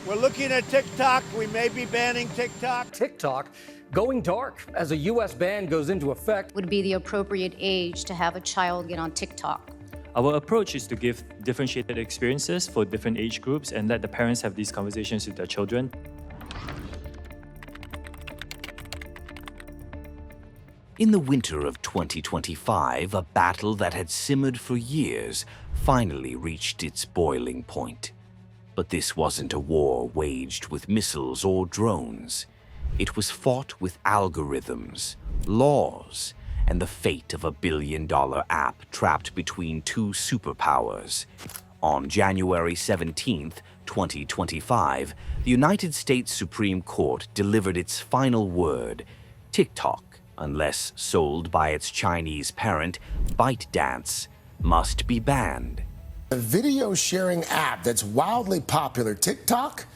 We're looking at TikTok. We may be banning TikTok. TikTok going dark as a U.S. ban goes into effect. Would be the appropriate age to have a child get on TikTok? Our approach is to give differentiated experiences for different age groups and let the parents have these conversations with their children. In the winter of 2025, a battle that had simmered for years finally reached its boiling point. But this wasn't a war waged with missiles or drones. It was fought with algorithms, laws, and the fate of a billion-dollar app trapped between two superpowers. On January 17, 2025, the United States Supreme Court delivered its final word: TikTok, unless sold by its Chinese parent, ByteDance, must be banned. A video sharing app that's wildly popular, TikTok,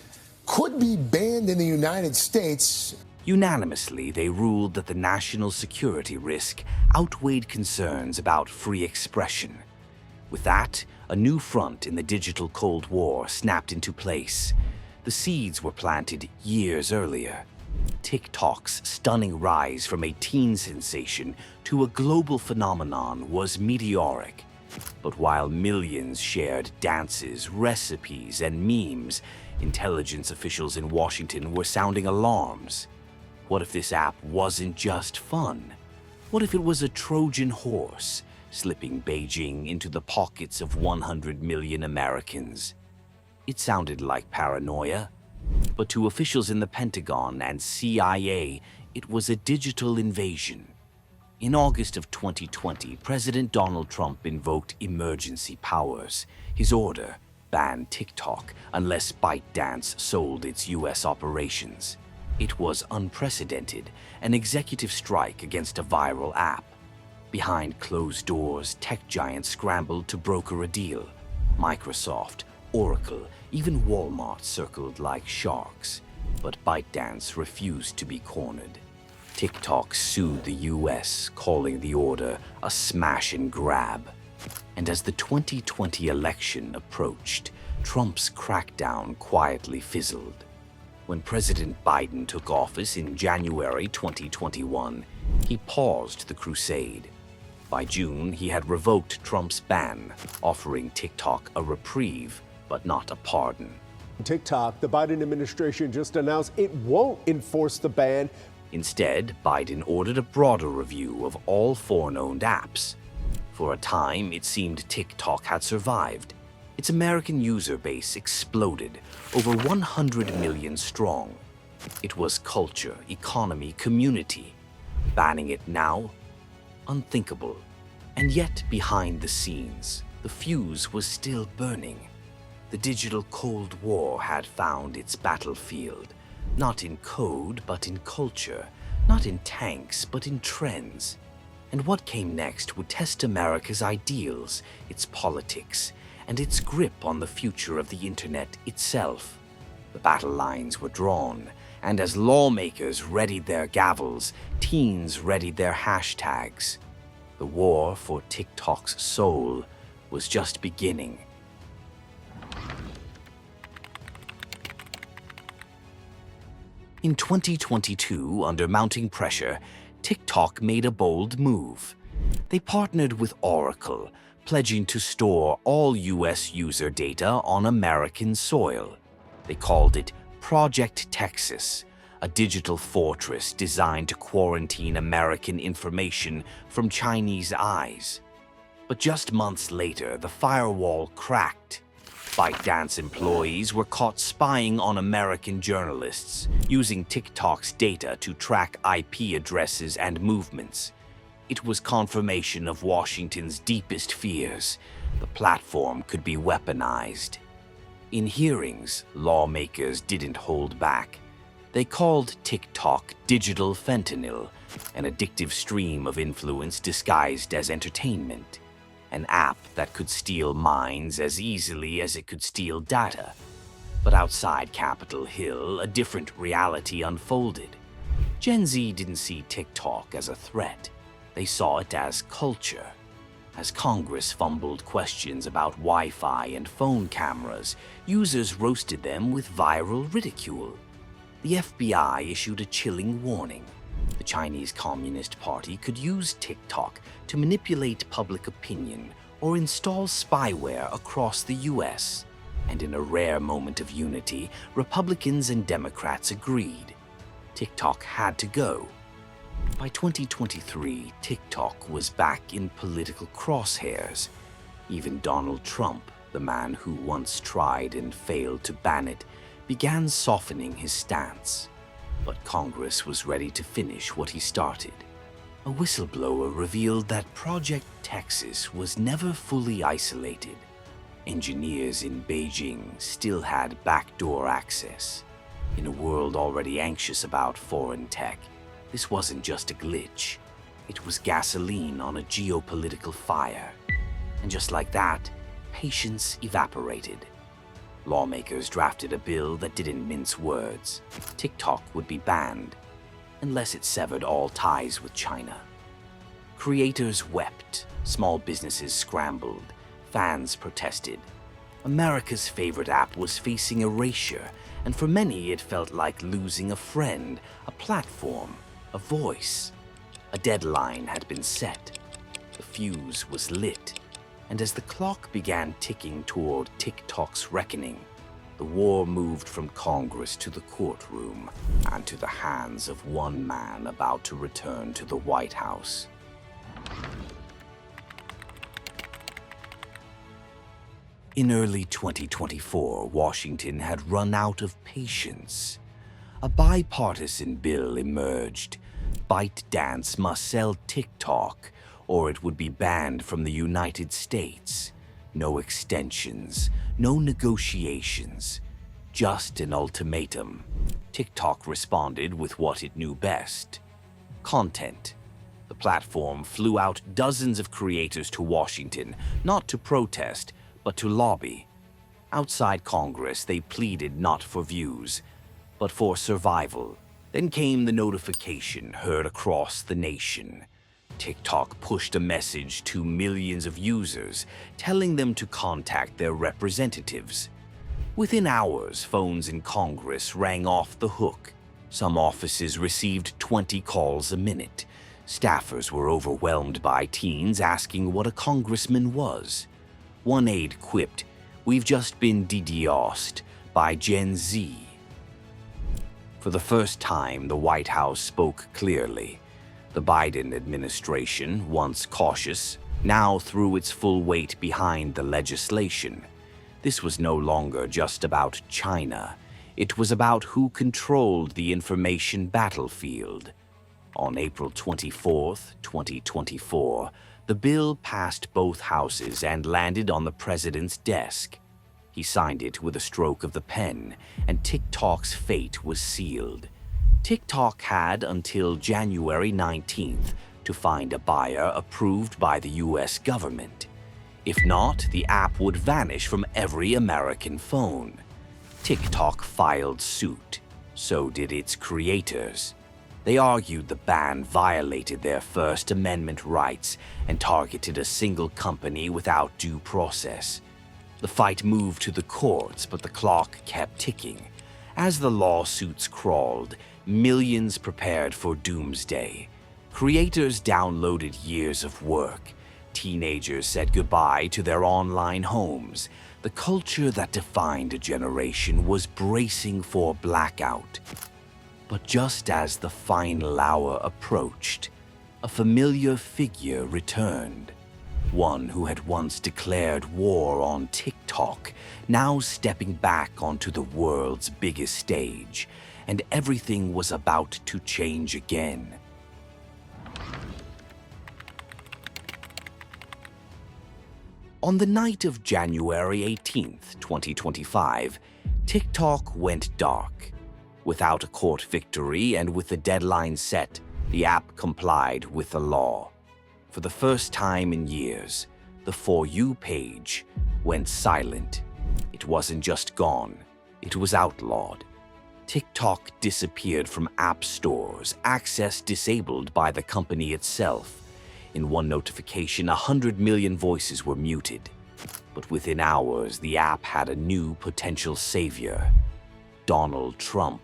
could be banned in the United States. Unanimously, they ruled that the national security risk outweighed concerns about free expression. With that, a new front in the digital Cold War snapped into place. The seeds were planted years earlier. TikTok's stunning rise from a teen sensation to a global phenomenon was meteoric. But while millions shared dances, recipes, and memes, intelligence officials in Washington were sounding alarms. What if this app wasn't just fun? What if it was a Trojan horse, slipping Beijing into the pockets of 100 million Americans? It sounded like paranoia, but to officials in the Pentagon and CIA, it was a digital invasion. In August of 2020, President Donald Trump invoked emergency powers. His order banned TikTok unless ByteDance sold its U.S. operations. It was unprecedented, an executive strike against a viral app. Behind closed doors, tech giants scrambled to broker a deal. Microsoft, Oracle, even Walmart circled like sharks. But ByteDance refused to be cornered. TikTok sued the U.S., calling the order a smash and grab. And as the 2020 election approached, Trump's crackdown quietly fizzled. When President Biden took office in January 2021, he paused the crusade. By June, he had revoked Trump's ban, offering TikTok a reprieve, but not a pardon. TikTok, the Biden administration just announced it won't enforce the ban. Instead, Biden ordered a broader review of all foreign-owned apps. For a time, it seemed TikTok had survived. Its American user base exploded, over 100 million strong. It was culture, economy, community. Banning it now? Unthinkable. And yet, behind the scenes, the fuse was still burning. The digital Cold War had found its battlefield. Not in code, but in culture. Not in tanks, but in trends. And what came next would test America's ideals, its politics, and its grip on the future of the internet itself. The battle lines were drawn, and as lawmakers readied their gavels, teens readied their hashtags. The war for TikTok's soul was just beginning. In 2022, under mounting pressure, TikTok made a bold move. They partnered with Oracle, pledging to store all U.S. user data on American soil. They called it Project Texas, a digital fortress designed to quarantine American information from Chinese eyes. But just months later, the firewall cracked. ByteDance employees were caught spying on American journalists, using TikTok's data to track IP addresses and movements. It was confirmation of Washington's deepest fears. The platform could be weaponized. In hearings, lawmakers didn't hold back. They called TikTok digital fentanyl, an addictive stream of influence disguised as entertainment. An app that could steal minds as easily as it could steal data. But outside Capitol Hill, a different reality unfolded. Gen Z didn't see TikTok as a threat. They saw it as culture. As Congress fumbled questions about Wi-Fi and phone cameras, users roasted them with viral ridicule. The FBI issued a chilling warning. The Chinese Communist Party could use TikTok to manipulate public opinion or install spyware across the US. And in a rare moment of unity, Republicans and Democrats agreed. TikTok had to go. By 2023, TikTok was back in political crosshairs. Even Donald Trump, the man who once tried and failed to ban it, began softening his stance. But Congress was ready to finish what he started. A whistleblower revealed that Project Texas was never fully isolated. Engineers in Beijing still had backdoor access. In a world already anxious about foreign tech, this wasn't just a glitch. It was gasoline on a geopolitical fire. And just like that, patience evaporated. Lawmakers drafted a bill that didn't mince words. TikTok would be banned, unless it severed all ties with China. Creators wept, small businesses scrambled, fans protested. America's favorite app was facing erasure, and for many it felt like losing a friend, a platform, a voice. A deadline had been set. The fuse was lit, and as the clock began ticking toward TikTok's reckoning, the war moved from Congress to the courtroom and to the hands of one man about to return to the White House. In early 2024, Washington had run out of patience. A bipartisan bill emerged. ByteDance must sell TikTok, or it would be banned from the United States. No extensions, no negotiations, just an ultimatum. TikTok responded with what it knew best: content. The platform flew out dozens of creators to Washington, not to protest, but to lobby. Outside Congress, they pleaded not for views, but for survival. Then came the notification heard across the nation. TikTok pushed a message to millions of users, telling them to contact their representatives. Within hours, phones in Congress rang off the hook. Some offices received 20 calls a minute. Staffers were overwhelmed by teens asking what a congressman was. One aide quipped, "We've just been DDoSed by Gen Z." For the first time, the White House spoke clearly. The Biden administration, once cautious, now threw its full weight behind the legislation. This was no longer just about China. It was about who controlled the information battlefield. On April 24, 2024, the bill passed both houses and landed on the president's desk. He signed it with a stroke of the pen, and TikTok's fate was sealed. TikTok had until January 19th to find a buyer approved by the US government. If not, the app would vanish from every American phone. TikTok filed suit. So did its creators. They argued the ban violated their First Amendment rights and targeted a single company without due process. The fight moved to the courts, but the clock kept ticking. As the lawsuits crawled, millions prepared for doomsday. Creators downloaded years of work. Teenagers said goodbye to their online homes. The culture that defined a generation was bracing for blackout. But just as the final hour approached, a familiar figure returned. One who had once declared war on TikTok, now stepping back onto the world's biggest stage, and everything was about to change again. On the night of January 18th, 2025, TikTok went dark. Without a court victory and with the deadline set, the app complied with the law. For the first time in years, the For You page went silent. It wasn't just gone, it was outlawed. TikTok disappeared from app stores, access disabled by the company itself. In one notification, 100 million voices were muted. But within hours, the app had a new potential savior: Donald Trump.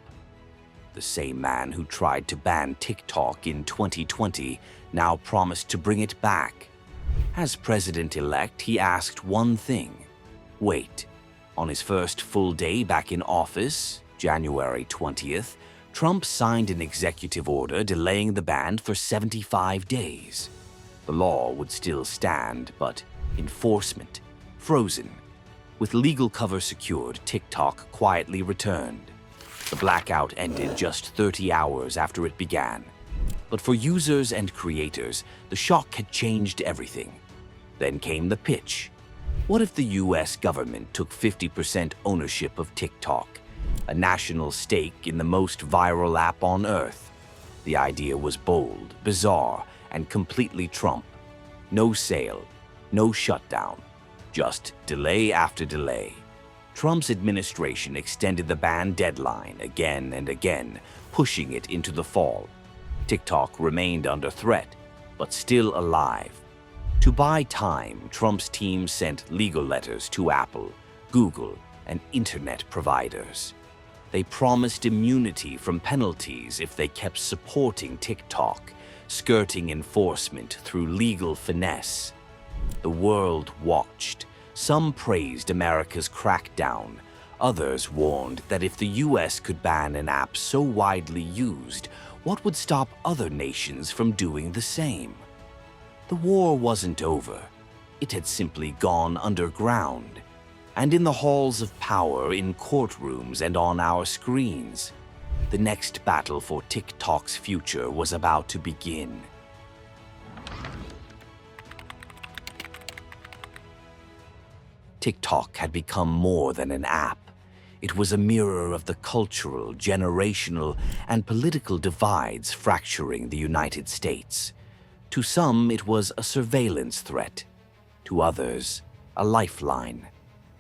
The same man who tried to ban TikTok in 2020 now promised to bring it back. As president-elect, he asked one thing: wait. On his first full day back in office, January 20th, Trump signed an executive order delaying the ban for 75 days. The law would still stand, but enforcement frozen. With legal cover secured, TikTok quietly returned. The blackout ended just 30 hours after it began. But for users and creators, the shock had changed everything. Then came the pitch. What if the US government took 50% ownership of TikTok, a national stake in the most viral app on Earth? The idea was bold, bizarre, and completely Trump. No sale, no shutdown, just delay after delay. Trump's administration extended the ban deadline again and again, pushing it into the fall. TikTok remained under threat, but still alive. To buy time, Trump's team sent legal letters to Apple, Google, and internet providers. They promised immunity from penalties if they kept supporting TikTok, skirting enforcement through legal finesse. The world watched. Some praised America's crackdown. Others warned that if the US could ban an app so widely used, what would stop other nations from doing the same? The war wasn't over. It had simply gone underground. And in the halls of power, in courtrooms, and on our screens, the next battle for TikTok's future was about to begin. TikTok had become more than an app. It was a mirror of the cultural, generational, and political divides fracturing the United States. To some, it was a surveillance threat. To others, a lifeline.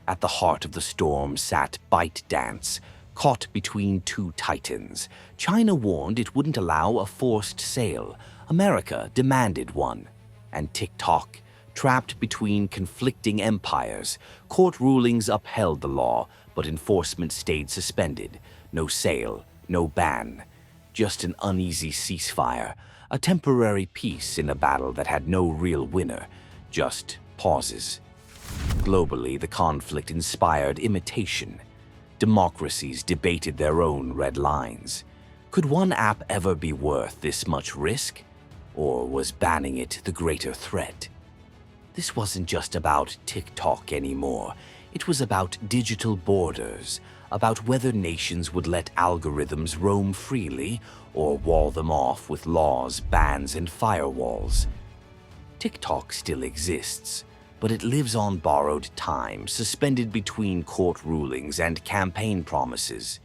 At the heart of the storm sat ByteDance, caught between two titans. China warned it wouldn't allow a forced sale. America demanded one. And TikTok, trapped between conflicting empires. Court rulings upheld the law, but enforcement stayed suspended. No sale, no ban. Just an uneasy ceasefire, a temporary peace in a battle that had no real winner, just pauses. Globally, the conflict inspired imitation. Democracies debated their own red lines. Could one app ever be worth this much risk? Or was banning it the greater threat? This wasn't just about TikTok anymore. It was about digital borders, about whether nations would let algorithms roam freely or wall them off with laws, bans, and firewalls. TikTok still exists, but it lives on borrowed time, suspended between court rulings and campaign promises.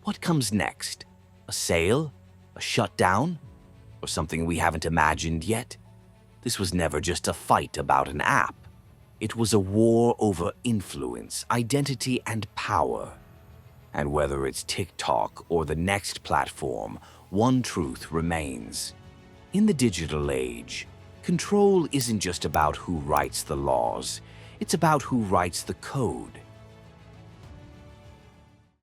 What comes next? A sale? A shutdown? Or something we haven't imagined yet? This was never just a fight about an app. It was a war over influence, identity, and power. And whether it's TikTok or the next platform, one truth remains. In the digital age, control isn't just about who writes the laws. It's about who writes the code.